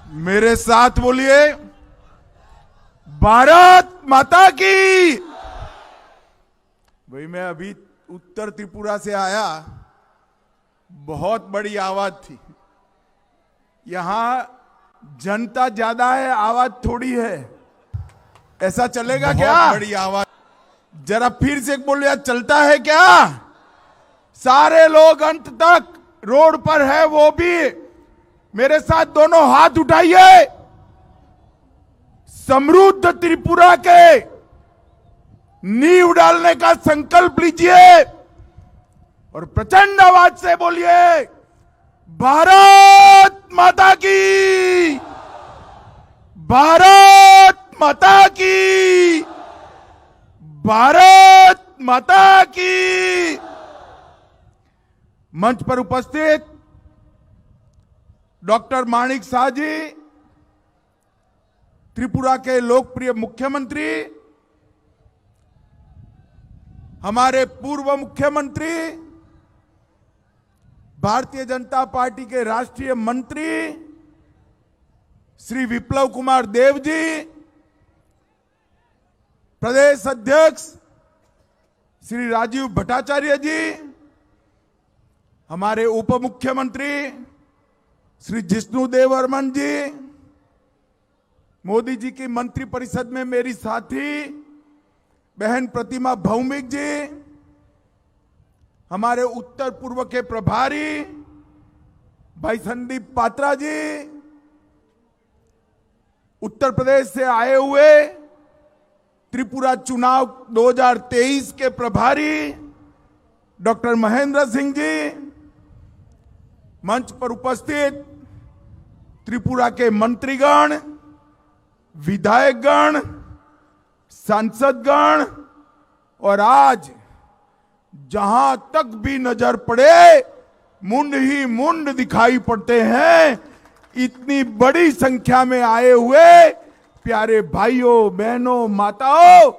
मेरे साथ बोलिए, भारत माता की। भाई मैं अभी उत्तर त्रिपुरा से आया, बहुत बड़ी आवाज थी। यहां जनता ज्यादा है, आवाज थोड़ी है, ऐसा चलेगा क्या? बड़ी आवाज, जरा फिर से बोलिए, चलता है क्या? सारे लोग अंत तक रोड पर है, वो भी मेरे साथ दोनों हाथ उठाइए। समृद्ध त्रिपुरा के नींव डालने का संकल्प लीजिए और प्रचंड आवाज से बोलिए, भारत माता की, भारत माता की, भारत माता की। मंच पर उपस्थित डॉक्टर माणिक शाह जी, त्रिपुरा के लोकप्रिय मुख्यमंत्री, हमारे पूर्व मुख्यमंत्री, भारतीय जनता पार्टी के राष्ट्रीय मंत्री श्री विप्लव कुमार देव जी, प्रदेश अध्यक्ष श्री राजीव भट्टाचार्य जी, हमारे उप मुख्यमंत्री श्री जिष्णुदेव वर्मन जी, मोदी जी की मंत्रिपरिषद में मेरी साथी बहन प्रतिमा भौमिक जी, हमारे उत्तर पूर्व के प्रभारी भाई संदीप पात्रा जी, उत्तर प्रदेश से आए हुए त्रिपुरा चुनाव 2023 के प्रभारी डॉक्टर महेंद्र सिंह जी, मंच पर उपस्थित त्रिपुरा के मंत्रीगण, विधायकगण, सांसदगण, और आज जहां तक भी नजर पड़े मुंड ही मुंड दिखाई पड़ते हैं, इतनी बड़ी संख्या में आए हुए प्यारे भाइयों, बहनों, माताओं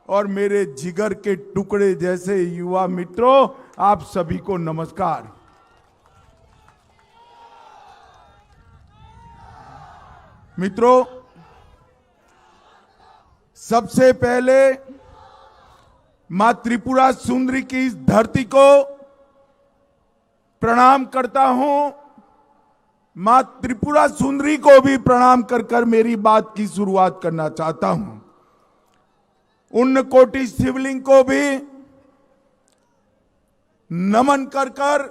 और मेरे जिगर के टुकड़े जैसे युवा मित्रों, आप सभी को नमस्कार। मित्रों, सबसे पहले मां त्रिपुरा सुंदरी की इस धरती को प्रणाम करता हूं। मां त्रिपुरा सुंदरी को भी प्रणाम कर कर मेरी बात की शुरुआत करना चाहता हूं। उन कोटि शिवलिंग को भी नमन कर कर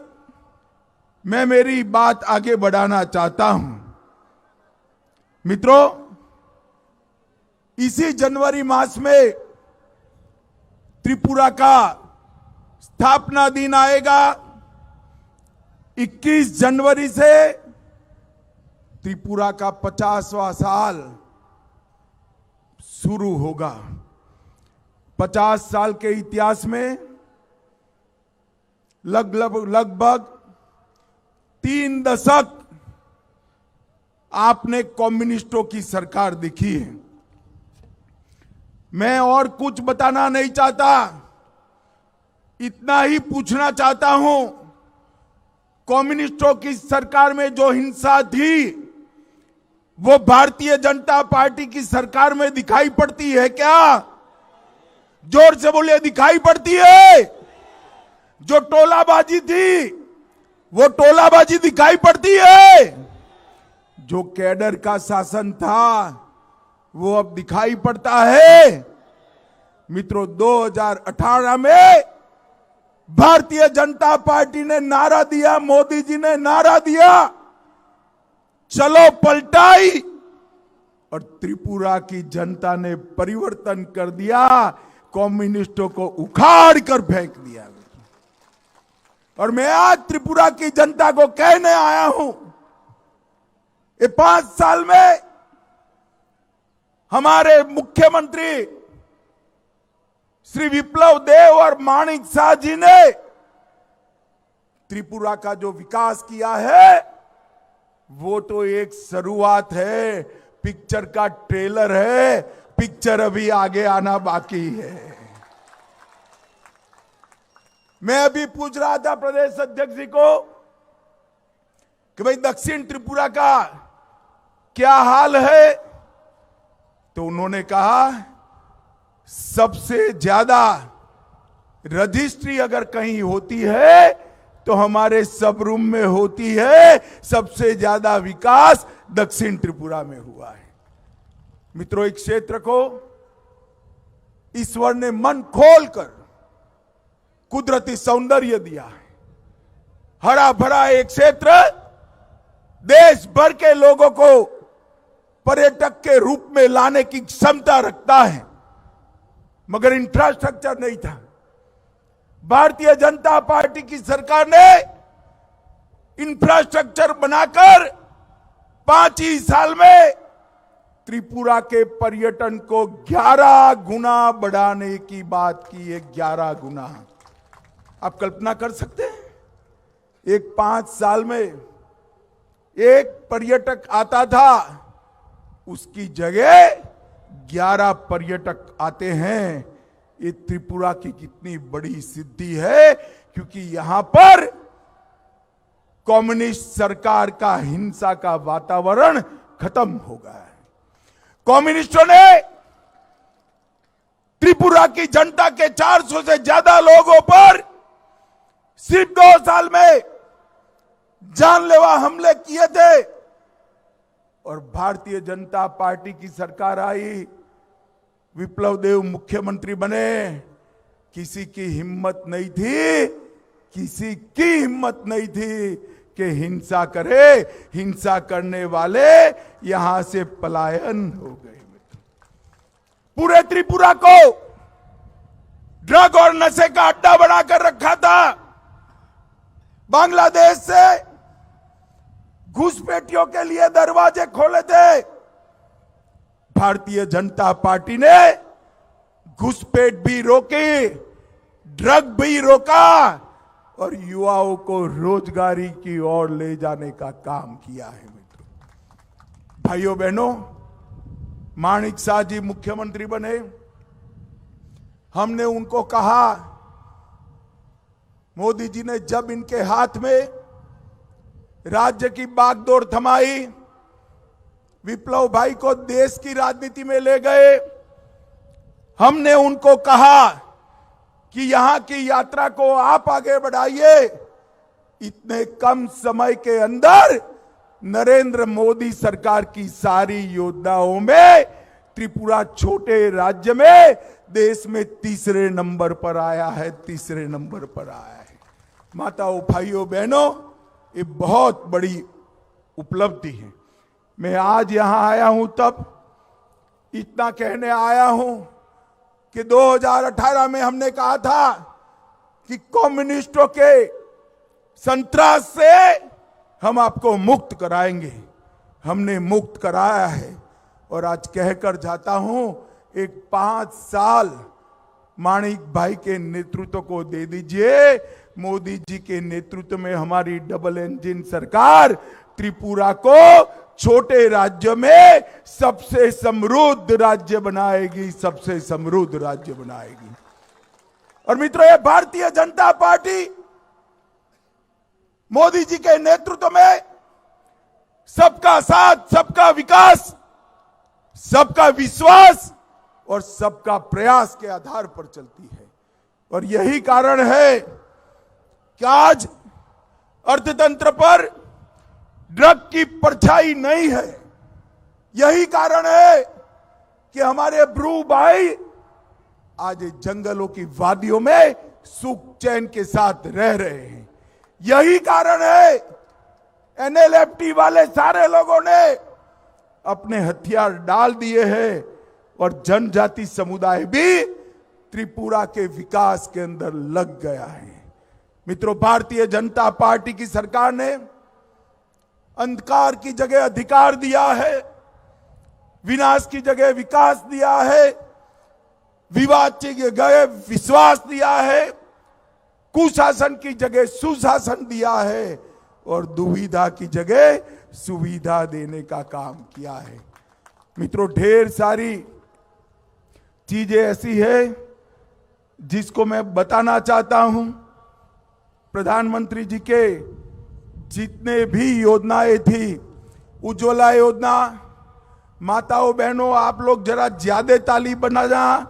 मैं मेरी बात आगे बढ़ाना चाहता हूं। मित्रों, इसी जनवरी मास में त्रिपुरा का स्थापना दिन आएगा। 21 जनवरी से त्रिपुरा का 50वां साल शुरू होगा। 50 साल के इतिहास में लगभग 3 दशक आपने कम्युनिस्टों की सरकार देखी है। मैं और कुछ बताना नहीं चाहता, इतना ही पूछना चाहता हूं, कम्युनिस्टों की सरकार में जो हिंसा थी वो भारतीय जनता पार्टी की सरकार में दिखाई पड़ती है क्या? जोर से बोलिए, दिखाई पड़ती है? जो टोलाबाजी थी वो टोलाबाजी दिखाई पड़ती है? जो कैडर का शासन था वो अब दिखाई पड़ता है? मित्रों, 2018 में भारतीय जनता पार्टी ने नारा दिया, मोदी जी ने नारा दिया, चलो पलटाई, और त्रिपुरा की जनता ने परिवर्तन कर दिया, कम्युनिस्टों को उखाड़ कर फेंक दिया। और मैं आज त्रिपुरा की जनता को कहने आया हूं, ये 5 साल में हमारे मुख्यमंत्री श्री विप्लव देव और माणिक शाह जी ने त्रिपुरा का जो विकास किया है वो तो एक शुरुआत है, पिक्चर का ट्रेलर है, पिक्चर अभी आगे आना बाकी है। मैं अभी पूछ रहा था प्रदेश अध्यक्ष जी को कि भाई दक्षिण त्रिपुरा का क्या हाल है? तो उन्होंने कहा सबसे ज्यादा रजिस्ट्री अगर कहीं होती है तो हमारे सब रूम में होती है। सबसे ज्यादा विकास दक्षिण त्रिपुरा में हुआ है। मित्रों, एक क्षेत्र को ईश्वर ने मन खोलकर कुदरती सौंदर्य दिया है। हरा भरा एक क्षेत्र देश भर के लोगों को पर्यटक के रूप में लाने की क्षमता रखता है, मगर इंफ्रास्ट्रक्चर नहीं था। भारतीय जनता पार्टी की सरकार ने इंफ्रास्ट्रक्चर बनाकर 5 ही साल में त्रिपुरा के पर्यटन को 11 गुना बढ़ाने की बात की है। 11 गुना। आप कल्पना कर सकते हैं, एक 5 साल में एक पर्यटक आता था, उसकी जगह 11 पर्यटक आते हैं। ये त्रिपुरा की कितनी बड़ी सिद्धि है, क्योंकि यहां पर कम्युनिस्ट सरकार का हिंसा का वातावरण खत्म हो गया है। कम्युनिस्टों ने त्रिपुरा की जनता के 400 से ज्यादा लोगों पर सिर्फ 2 साल में जानलेवा हमले किए थे, और भारतीय जनता पार्टी की सरकार आई, विप्लव देव मुख्यमंत्री बने। किसी की हिम्मत नहीं थी, किसी की हिम्मत नहीं थी कि हिंसा करे। हिंसा करने वाले यहां से पलायन हो गए। पूरे त्रिपुरा को ड्रग और नशे का अड्डा बनाकर रखा था। बांग्लादेश से घुसपैठियों के लिए दरवाजे खोले थे। भारतीय जनता पार्टी ने घुसपैठ भी रोकी, ड्रग भी रोका, और युवाओं को रोजगारी की ओर ले जाने का काम किया है। मित्रों, भाइयों बहनों, माणिक शाह जी मुख्यमंत्री बने। हमने उनको कहा, मोदी जी ने जब इनके हाथ में राज्य की बागडोर थमाई, विप्लव भाई को देश की राजनीति में ले गए। हमने उनको कहा कि यहां की यात्रा को आप आगे बढ़ाइए। इतने कम समय के अंदर नरेंद्र मोदी सरकार की सारी योजनाओं में त्रिपुरा छोटे राज्य में देश में 3रे नंबर पर आया है। 3रे नंबर पर आया है। माताओं, भाइयों, बहनों, ये बहुत बड़ी उपलब्धि है। मैं आज यहां आया हूं तब इतना कहने आया हूं कि 2018 में हमने कहा था कि कम्युनिस्टों के संत्रास से हम आपको मुक्त कराएंगे। हमने मुक्त कराया है, और आज कहकर जाता हूं, एक 5 साल माणिक भाई के नेतृत्व को दे दीजिए। मोदी जी के नेतृत्व में हमारी डबल इंजन सरकार त्रिपुरा को छोटे राज्य में सबसे समृद्ध राज्य बनाएगी। सबसे समृद्ध राज्य बनाएगी। और मित्रों, ये भारतीय जनता पार्टी मोदी जी के नेतृत्व में सबका साथ, सबका विकास, सबका विश्वास और सबका प्रयास के आधार पर चलती है। और यही कारण है कि आज अर्थतंत्र पर ड्रग की परछाई नहीं है। यही कारण है कि हमारे ब्रू भाई आज जंगलों की वादियों में सुख चैन के साथ रह रहे हैं। यही कारण है एनएलएफटी वाले सारे लोगों ने अपने हथियार डाल दिए हैं, और जनजाति समुदाय भी त्रिपुरा के विकास के अंदर लग गया है। मित्रों, भारतीय जनता पार्टी की सरकार ने अंधकार की जगह अधिकार दिया है, विनाश की जगह विकास दिया है, विवाद की जगह विश्वास दिया है, कुशासन की जगह सुशासन दिया है, और दुविधा की जगह सुविधा देने का काम किया है। मित्रों, ढेर सारी चीजें ऐसी है जिसको मैं बताना चाहता हूं। प्रधानमंत्री जी के जितने भी योजनाएं थी, उज्ज्वला योजना, माताओं बहनों, आप लोग जरा ज्यादा ताली बजाना।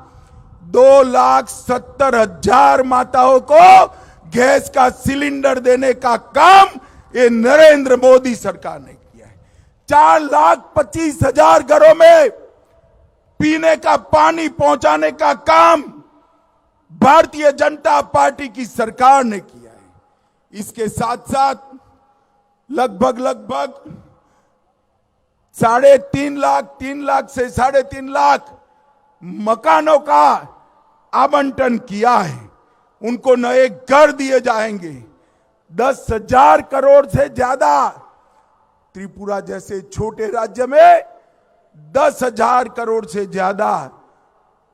2,70,000 माताओं को गैस का सिलेंडर देने का काम ये नरेंद्र मोदी सरकार ने किया है। 4,25,000 घरों में पीने का पानी पहुंचाने का काम भारतीय जनता पार्टी की सरकार ने किया है। इसके साथ साथ लगभग 3.5 लाख, 3 लाख से 3.5 लाख मकानों का आवंटन किया है। उनको नए घर दिए जाएंगे। 10,000 करोड़ से ज्यादा, त्रिपुरा जैसे छोटे राज्य में 10,000 करोड़ से ज्यादा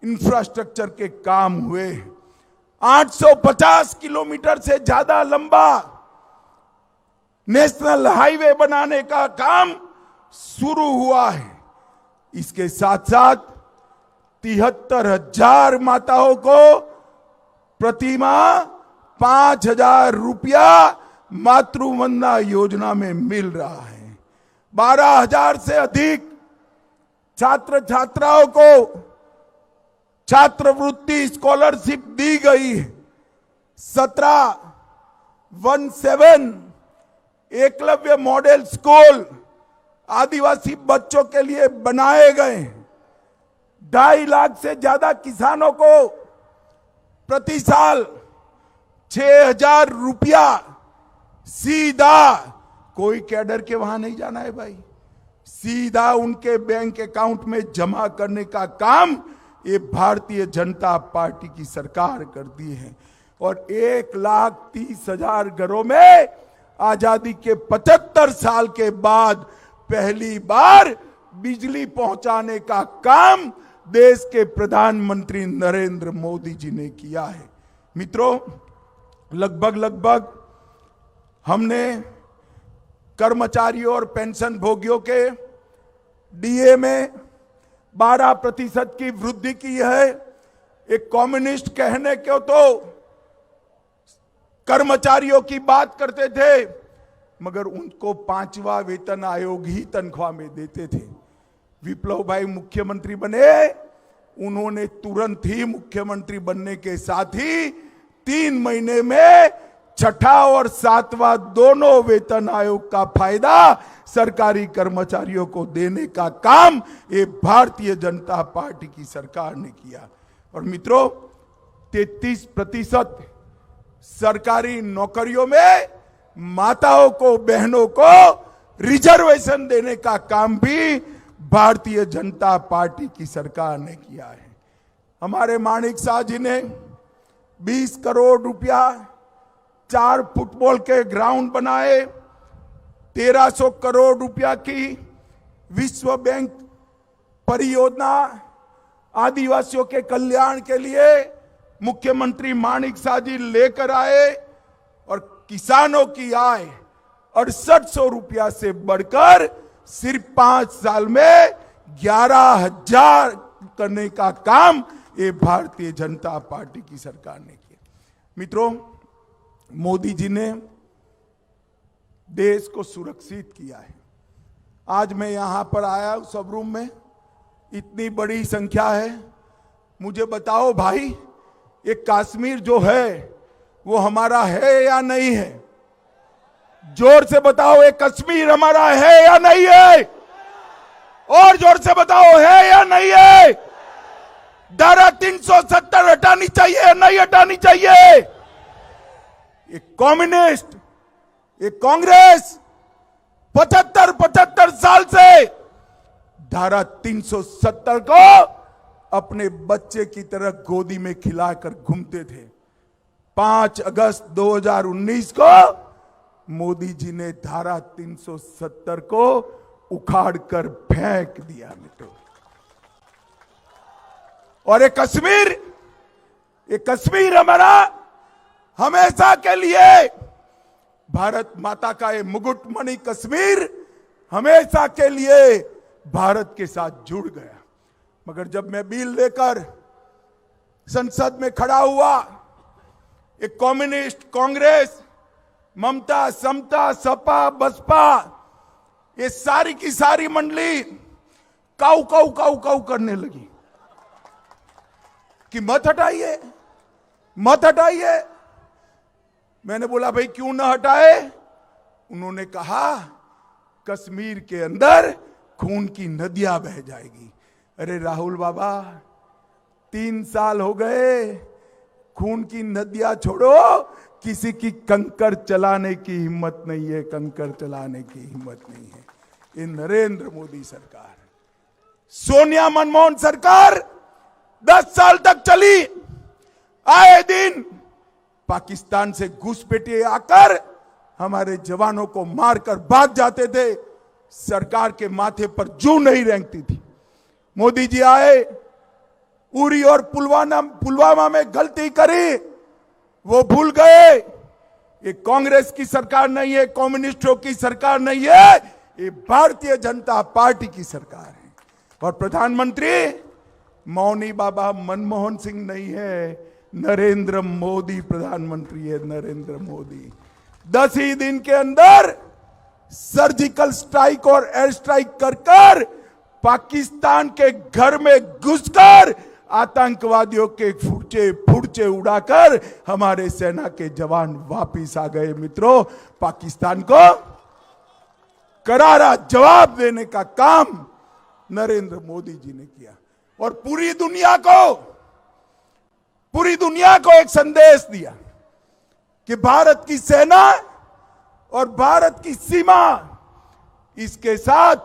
इंफ्रास्ट्रक्चर के काम हुए। 850 किलोमीटर से ज्यादा लंबा नेशनल हाईवे बनाने का काम शुरू हुआ है। इसके साथ साथ 73,000 माताओं को प्रतिमाह 5,000 रुपया मातृवंदना योजना में मिल रहा है। 12,000 से अधिक छात्र छात्राओं को छात्रवृत्ति स्कॉलरशिप दी गई है। 17 एकलव्य मॉडल स्कूल आदिवासी बच्चों के लिए बनाए गए हैं। 2.5 लाख से ज्यादा किसानों को प्रति साल 6,000 रुपया सीधा, कोई कैडर के वहां नहीं जाना है भाई, सीधा उनके बैंक अकाउंट में जमा करने का काम ये भारतीय जनता पार्टी की सरकार करती है। और 1,30,000 घरों में आजादी के 75 साल के बाद पहली बार बिजली पहुंचाने का काम देश के प्रधानमंत्री नरेंद्र मोदी जी ने किया है। मित्रों, लगभग हमने कर्मचारियों और पेंशन भोगियों के डीए में 12% की वृद्धि की है। एक कम्युनिस्ट कहने को तो कर्मचारियों की बात करते थे, मगर उनको 5वां वेतन आयोग ही तनख्वाह में देते थे। विप्लव भाई मुख्यमंत्री बने, उन्होंने तुरंत ही मुख्यमंत्री बनने के साथ ही 3 महीने में 6ठा और 7वां दोनों वेतन आयोग का फायदा सरकारी कर्मचारियों को देने का काम ये भारतीय जनता पार्टी की सरकार ने किया। और मित्रों, 33% सरकारी नौकरियों में माताओं को, बहनों को रिजर्वेशन देने का काम भी भारतीय जनता पार्टी की सरकार ने किया है। हमारे माणिक शाह जी ने 20 करोड़ रुपया 4 फुटबॉल के ग्राउंड बनाए। 1,300 करोड़ रुपया की विश्व बैंक परियोजना आदिवासियों के कल्याण के लिए मुख्यमंत्री माणिक शाह जी लेकर आए। और किसानों की आय 6800 रुपया से बढ़कर सिर्फ 5 साल में 11,000 करने का काम ये भारतीय जनता पार्टी की सरकार ने किया। मित्रों, मोदी जी ने देश को सुरक्षित किया है। आज मैं यहां पर आया हूं, सब रूम में इतनी बड़ी संख्या है। मुझे बताओ भाई, ये कश्मीर जो है वो हमारा है या नहीं है? जोर से बताओ, ये कश्मीर हमारा है या नहीं है? और जोर से बताओ, है या नहीं है? धारा 370 हटानी चाहिए या नहीं हटानी चाहिए? ये कम्युनिस्ट, ये कांग्रेस 75 साल से धारा 370 को अपने बच्चे की तरह गोदी में खिलाकर घूमते थे। 5 अगस्त 2019 को मोदी जी ने धारा 370 को उखाड़कर फेंक दिया मित्रों। और ये कश्मीर हमारा हमेशा के लिए, भारत माता का ये मुकुटमणि कश्मीर हमेशा के लिए भारत के साथ जुड़ गया। मगर जब मैं बिल लेकर संसद में खड़ा हुआ, एक कम्युनिस्ट, कांग्रेस, ममता, समता, सपा, बसपा, ये सारी की सारी मंडली काऊ काऊ काऊ काऊ करने लगी कि मत हटाइए, मत हटाइए। मैंने बोला भाई क्यों ना हटाए? उन्होंने कहा कश्मीर के अंदर खून की नदियां बह जाएगी। अरे राहुल बाबा, 3 साल हो गए, खून की नदियां छोड़ो, किसी की कंकर चलाने की हिम्मत नहीं है, कंकर चलाने की हिम्मत नहीं है। ये नरेंद्र मोदी सरकार, सोनिया मनमोहन सरकार 10 साल तक चली। आए दिन पाकिस्तान से घुसपैठिए आकर हमारे जवानों को मारकर भाग जाते थे, सरकार के माथे पर जू नहीं रेंगती थी। मोदी जी आए, उरी और पुलवामा में गलती करी, वो भूल गए। ये कांग्रेस की सरकार नहीं है, कम्युनिस्टों की सरकार नहीं है, ये भारतीय जनता पार्टी की सरकार है। और प्रधानमंत्री मौनी बाबा मनमोहन सिंह नहीं है, नरेंद्र मोदी प्रधानमंत्री है, नरेंद्र मोदी। 10 ही दिन के अंदर सर्जिकल स्ट्राइक और एयर स्ट्राइक कर पाकिस्तान के घर में घुसकर आतंकवादियों के फुर्चे उड़ाकर हमारे सेना के जवान वापिस आ गए। मित्रों, पाकिस्तान को करारा जवाब देने का काम नरेंद्र मोदी जी ने किया और पूरी दुनिया को एक संदेश दिया कि भारत की सेना और भारत की सीमा इसके साथ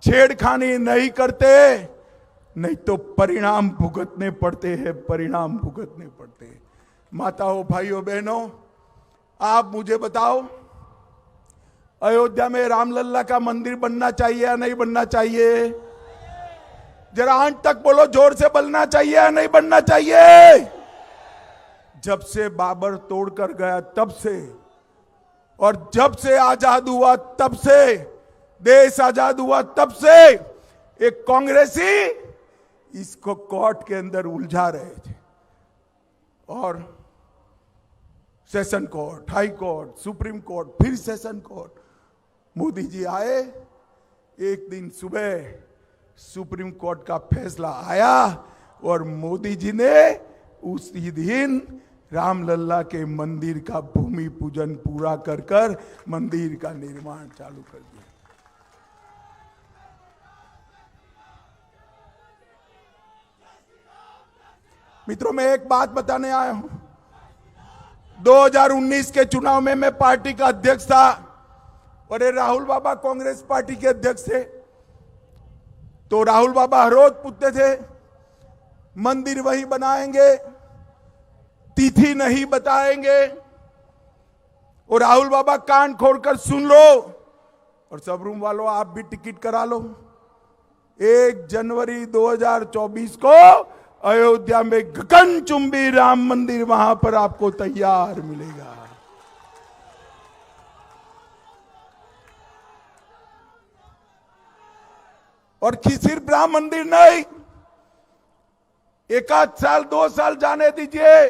छेड़खानी नहीं करते, नहीं तो परिणाम भुगतने पड़ते हैं, परिणाम भुगतने पड़ते हैं। माताओं, भाइयों, बहनों, आप मुझे बताओ, अयोध्या में रामलल्ला का मंदिर बनना चाहिए या नहीं बनना चाहिए? जरा आंट तक बोलो, जोर से बनना चाहिए या नहीं बनना चाहिए? जब से बाबर तोड़कर गया तब से, और जब से आजाद हुआ तब से, देश आजाद हुआ तब से एक कांग्रेसी इसको कोर्ट के अंदर उलझा रहे थे। और session court, high court, supreme court, फिर सेशन कोर्ट। मोदी जी आए, एक दिन सुबह सुप्रीम कोर्ट का फैसला आया और मोदी जी ने उसी दिन रामलल्ला के मंदिर का भूमि पूजन पूरा कर मंदिर का निर्माण चालू कर दिया। मित्रों, मैं एक बात बताने आया हूं। 2019 के चुनाव में मैं पार्टी का अध्यक्ष था और ये राहुल बाबा कांग्रेस पार्टी के अध्यक्ष थे। तो राहुल बाबा हर रोज पूछते थे मंदिर वही बनाएंगे, तिथि नहीं बताएंगे। और राहुल बाबा कान खोलकर सुन लो, और सब रूम वालों आप भी टिकट करा लो। 1 जनवरी 2024 को अयोध्या में गगनचुंबी राम मंदिर वहां पर आपको तैयार मिलेगा। और सिर्फ राम मंदिर नहीं, 1 साल 2 साल जाने दीजिए,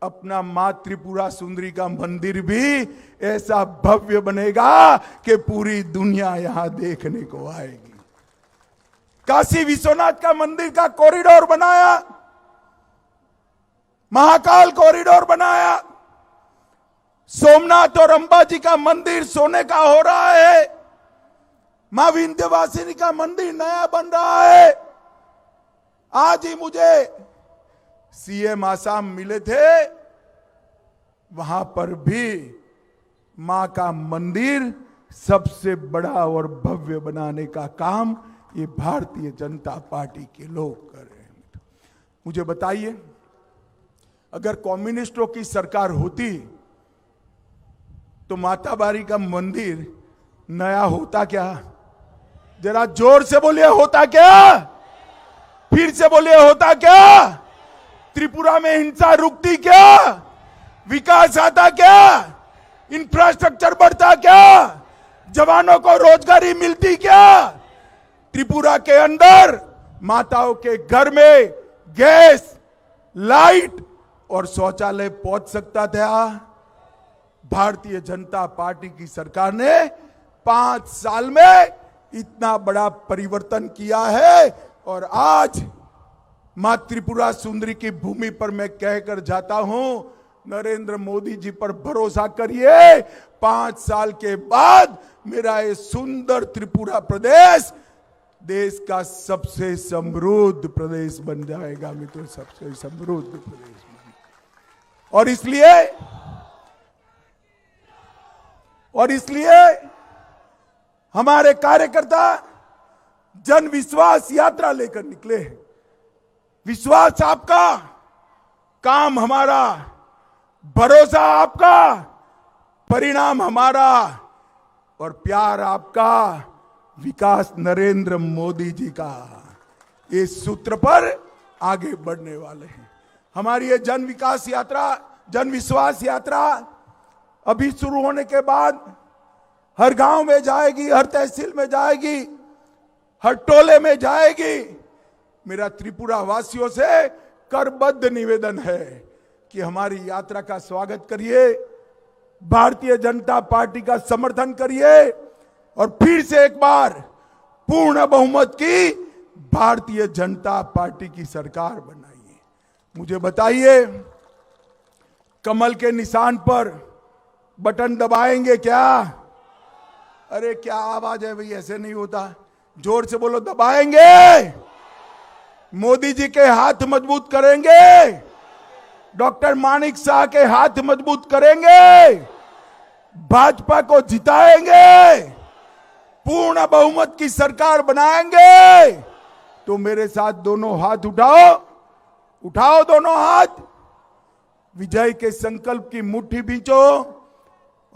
अपना मां त्रिपुरा सुंदरी का मंदिर भी ऐसा भव्य बनेगा कि पूरी दुनिया यहां देखने को आएगी। काशी विश्वनाथ का मंदिर का कॉरिडोर बनाया, महाकाल कॉरिडोर बनाया, सोमनाथ और अंबाजी का मंदिर सोने का हो रहा है, मां विंध्यवासिनी का मंदिर नया बन रहा है। आज ही मुझे सीएम आसाम मिले थे, वहां पर भी मां का मंदिर सबसे बड़ा और भव्य बनाने का काम ये भारतीय जनता पार्टी के लोग कर रहे हैं। मुझे बताइए, अगर कम्युनिस्टों की सरकार होती तो माताबारी का मंदिर नया होता क्या? जरा जोर से बोलिए, होता क्या? फिर से बोलिए, होता क्या? त्रिपुरा में हिंसा रुकती क्या? विकास आता क्या? इंफ्रास्ट्रक्चर बढ़ता क्या? जवानों को रोजगारी मिलती क्या? त्रिपुरा के अंदर माताओं के घर में गैस, लाइट और शौचालय पहुंच सकता था। भारतीय जनता पार्टी की सरकार ने 5 साल में इतना बड़ा परिवर्तन किया है। और आज मां त्रिपुरा सुंदरी की भूमि पर मैं कहकर जाता हूं, नरेंद्र मोदी जी पर भरोसा करिए, 5 साल के बाद मेरा ये सुंदर त्रिपुरा प्रदेश देश का सबसे समृद्ध प्रदेश बन जाएगा। मित्रों, सबसे समृद्ध प्रदेश और इसलिए हमारे कार्यकर्ता जन विश्वास यात्रा लेकर निकले हैं। विश्वास आपका, काम हमारा, भरोसा आपका, परिणाम हमारा और प्यार आपका, विकास नरेंद्र मोदी जी का। इस सूत्र पर आगे बढ़ने वाले हैं। हमारी ये जन विकास यात्रा, जन विश्वास यात्रा अभी शुरू होने के बाद हर गांव में जाएगी, हर तहसील में जाएगी, हर टोले में जाएगी। मेरा त्रिपुरा वासियों से करबद्ध निवेदन है कि हमारी यात्रा का स्वागत करिए, भारतीय जनता पार्टी का समर्थन करिए और फिर से एक बार पूर्ण बहुमत की भारतीय जनता पार्टी की सरकार बनाइए। मुझे बताइए, कमल के निशान पर बटन दबाएंगे क्या? अरे क्या आवाज है भाई, ऐसे नहीं होता, जोर से बोलो, दबाएंगे। मोदी जी के हाथ मजबूत करेंगे, डॉक्टर मानिक शाह के हाथ मजबूत करेंगे, भाजपा को जिताएंगे, पूर्ण बहुमत की सरकार बनाएंगे। तो मेरे साथ दोनों हाथ उठाओ, उठाओ दोनों हाथ, विजय के संकल्प की मुट्ठी बींचो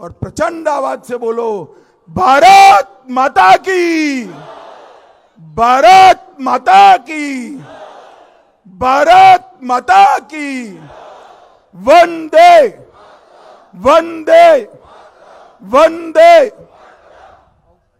और प्रचंड आवाज से बोलो, भारत माता की, भारत माता की, भारत माता की, वंदे वंदे वंदे